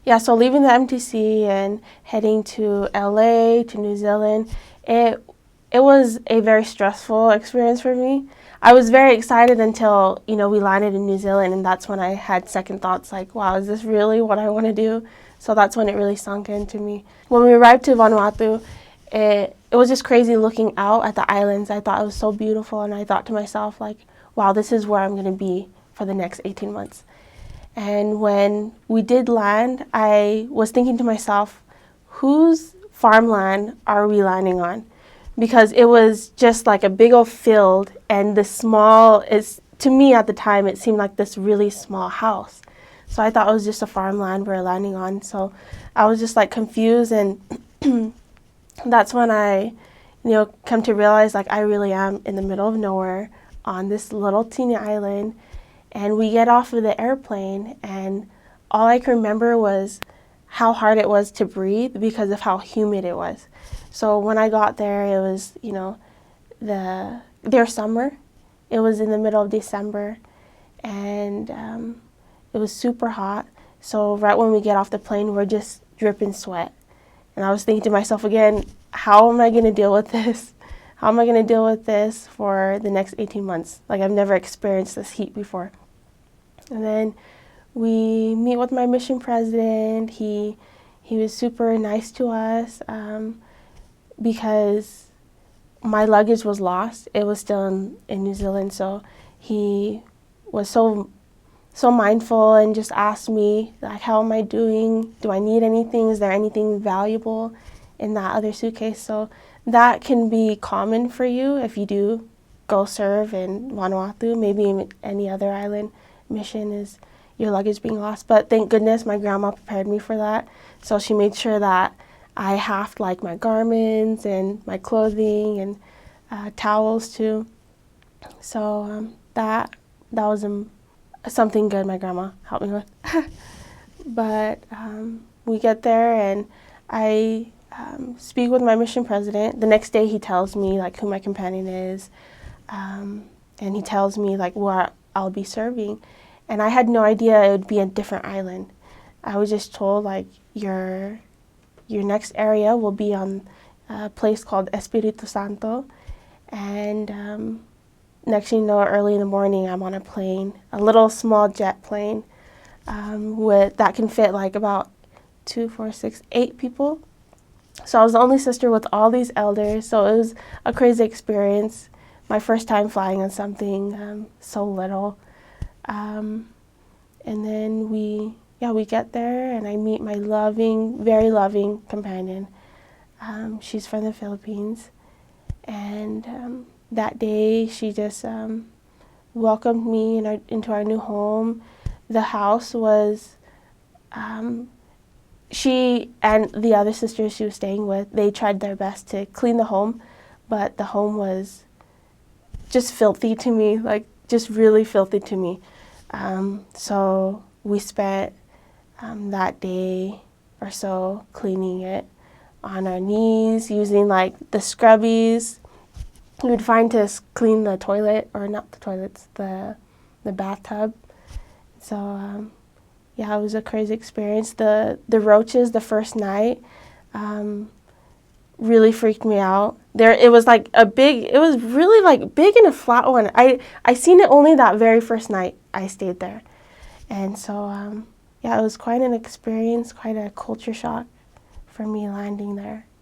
Yeah, so leaving the MTC and heading to LA, to New Zealand, it it was a very stressful experience for me. I was very excited until, we landed in New Zealand, and that's when I had second thoughts like, wow, is this really what I want to do? So that's when it really sunk into me. When we arrived to Vanuatu, it was just crazy looking out at the islands. I thought it was so beautiful, and I thought to myself like, wow, this is where I'm going to be for the next 18 months. And when we did land, I was thinking to myself, whose farmland are we landing on? Because it was just like a big old field, and to me at the time, it seemed like this really small house. So I thought it was just a farmland we were landing on. So I was just like confused, and that's when I, come to realize like I really am in the middle of nowhere on this little teeny island. And we get off of the airplane, and all I can remember was how hard it was to breathe because of how humid it was. So when I got there, it was, their summer. It was in the middle of December, and it was super hot. So right when we get off the plane, we're just dripping sweat. And I was thinking to myself again, how am I going to deal with this? How am I going to deal with this for the next 18 months? Like, I've never experienced this heat before. And then we meet with my mission president. He was super nice to us because my luggage was lost. It was still in New Zealand, so he was so mindful and just asked me, like, how am I doing? Do I need anything? Is there anything valuable in that other suitcase? So that can be common for you if you do go serve in Vanuatu, maybe in any other island mission, is your luggage being lost. But thank goodness my grandma prepared me for that. So she made sure that I halved like my garments and my clothing and towels too. So that was something good my grandma helped me with. But we get there, and I speak with my mission president. The next day he tells me like who my companion is, and he tells me like where I'll be serving. And I had no idea it would be a different island. I was just told like your next area will be on a place called Espiritu Santo. And next thing you know, early in the morning, I'm on a plane, a little small jet plane that can fit like about 2, 4, 6, 8 people. So I was the only sister with all these elders, so it was a crazy experience. My first time flying on something so little. And then we get there, and I meet my very loving companion. She's from the Philippines, and that day she just welcomed me into our new home. The house was, she and the other sisters she was staying with, they tried their best to clean the home, but the home was just filthy to me, like just really filthy to me. So we spent that day or so cleaning it on our knees, using like the scrubbies we would find to clean the toilet, or not the toilets, the bathtub. So it was a crazy experience. The roaches the first night really freaked me out. It was really like big and a flat one. I seen it only that very first night I stayed there. And so it was quite an experience, quite a culture shock for me landing there.